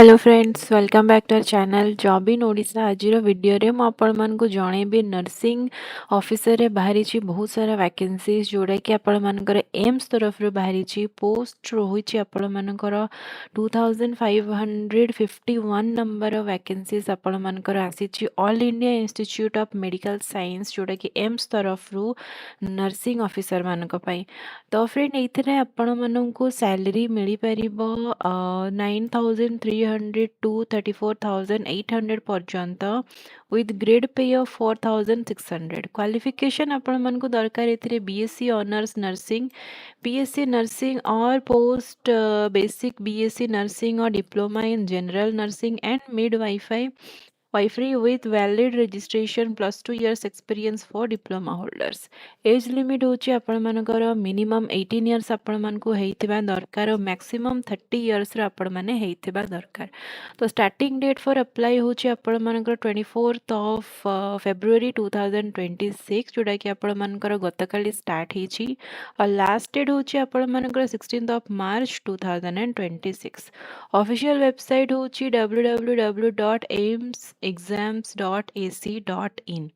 Hello friends, welcome back to our channel job in Odisha. आज video रे मु आपण मानकु जणेबी नर्सिंग ऑफिसर रे बाहरी ची बहुत सारा वैकेंसीज जोड़ा कि आपण मानकर एम्स तरफ रे बाहरी ची पोस्ट रहुची आपण मानकर 2551 नंबर ऑफ वैकेंसीज आपण मानकर आसीची all India institute of medical science जोड़ा कि एम्स तरफ रु नर्सिंग ऑफिसर मानक पई। तो फ्रेंड एथिरे आपण मानकु सैलरी मिली परिबो 9300 टू 34,800 पर्यंत with grade pay of 4600। Qualification आपण मानकु दरकार एथिरे BSc honours nursing, BSc nursing और पोस्ट बेसिक बीएससी नर्सिंग और diploma in general nursing and midwifery with valid registration plus 2 years experience for diploma holders। Age limit होची आपण मानकर minimum 18 years आपण मानकु हेइथिबा दरकार और मैक्सिमम 30 इयर्स रे आपण माने हेइथिबा दरकार। तो स्टार्टिंग डेट फॉर अप्लाई होची आपण मानकर 24th ऑफ फेब्रुअरी 2026 जोड़ा कि आपण मानकर गतकाली स्टार्ट हेची और लास्ट डेट होची आपण मानकर 16th of March 2026। Official website होची www.aimsexams.ac.in।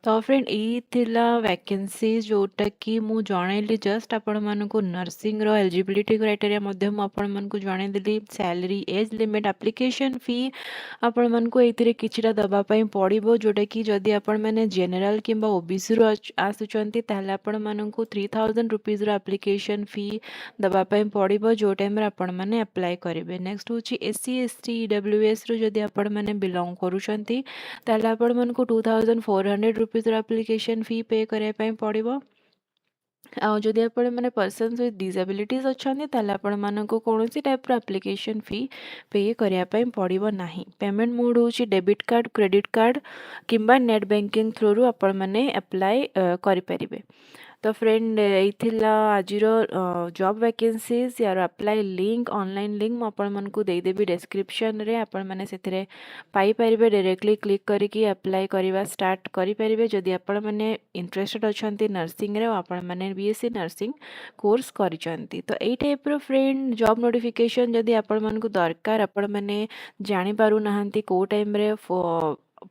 तो फ्रेंड ये थिला वैकेंसी जोटा कि मु जनइली जस्ट आपण मानकु नर्सिंग रो एलिजिबिलिटी क्राइटेरिया मध्य मु आपण मानकु जनइली। सैलरी एज लिमिट एप्लिकेशन फी आपण मानकु एथिरे किछिटा दबा पई पड़िबो जोटा कि जदि आपण माने जनरल किंबा ओबीसी रो आसुचंती ताले आपण मानकु 3000 रुपीस रो एप्लिकेशन फी दबा पई पड़िबो जो टाइम रे आपण माने अप्लाई करिवे। नेक्स्ट होची एससी एसटी ईडब्ल्यूएस रो जदि आपण माने बिलोंग करूचंती ताले आपण मानकु 2400 रुपीस रो एप्लिकेशन फी पे करे पई पड़िबो। जदि आपण माने पर्सन्स विथ डिसेबिलिटीज अच्छान्ती ताले आपण मानकु कोनोसी टाइप रो एप्लिकेशन फी पे करिया पई पड़िबो नाही। पेमेंट मोड होची डेबिट कार्ड, क्रेडिट कार्ड किंबा नेट बैंकिंग थ्रू रु आपण माने अप्लाई करि परिबे। तो फ्रेंड एथिला आजिर जॉब वैकेंसीज यार अप्लाई लिंक ऑनलाइन लिंक मु आपण मानकु देई देबी डिस्क्रिप्शन रे। आपण माने सेथिरे पाई परिबे, डायरेक्टली क्लिक करिकि अप्लाई करिवा स्टार्ट करि परिबे जदि आपण माने इंटरेस्टेड अछंती नर्सिंग रे, आपण माने बीएससी नर्सिंग कोर्स करिसंती। तो एई टाइप रो फ्रेंड जॉब नोटिफिकेशन जदि आपण मानकु दरकार, आपण माने जानि पारु नाहंती को टाइम रे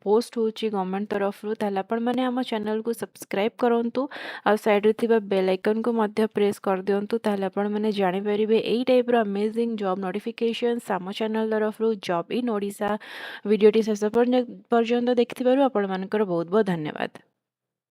पोस्ट होची गवर्नमेंट तरफ रु, ताले आपण माने हम चैनल को सब्सक्राइब करंतु आ साइड रे थिबा बेल आइकन को मध्य प्रेस कर दियंतु। ताले आपण माने जानि परिबे एई टाइप रो अमेजिंग जॉब नोटिफिकेशंस हम चैनल तरफ रु जॉब इन ओडिशा। वीडियोटी शेष पर्यंत देखिथिबारु आपण मानकर बहुत बहुत धन्यवाद।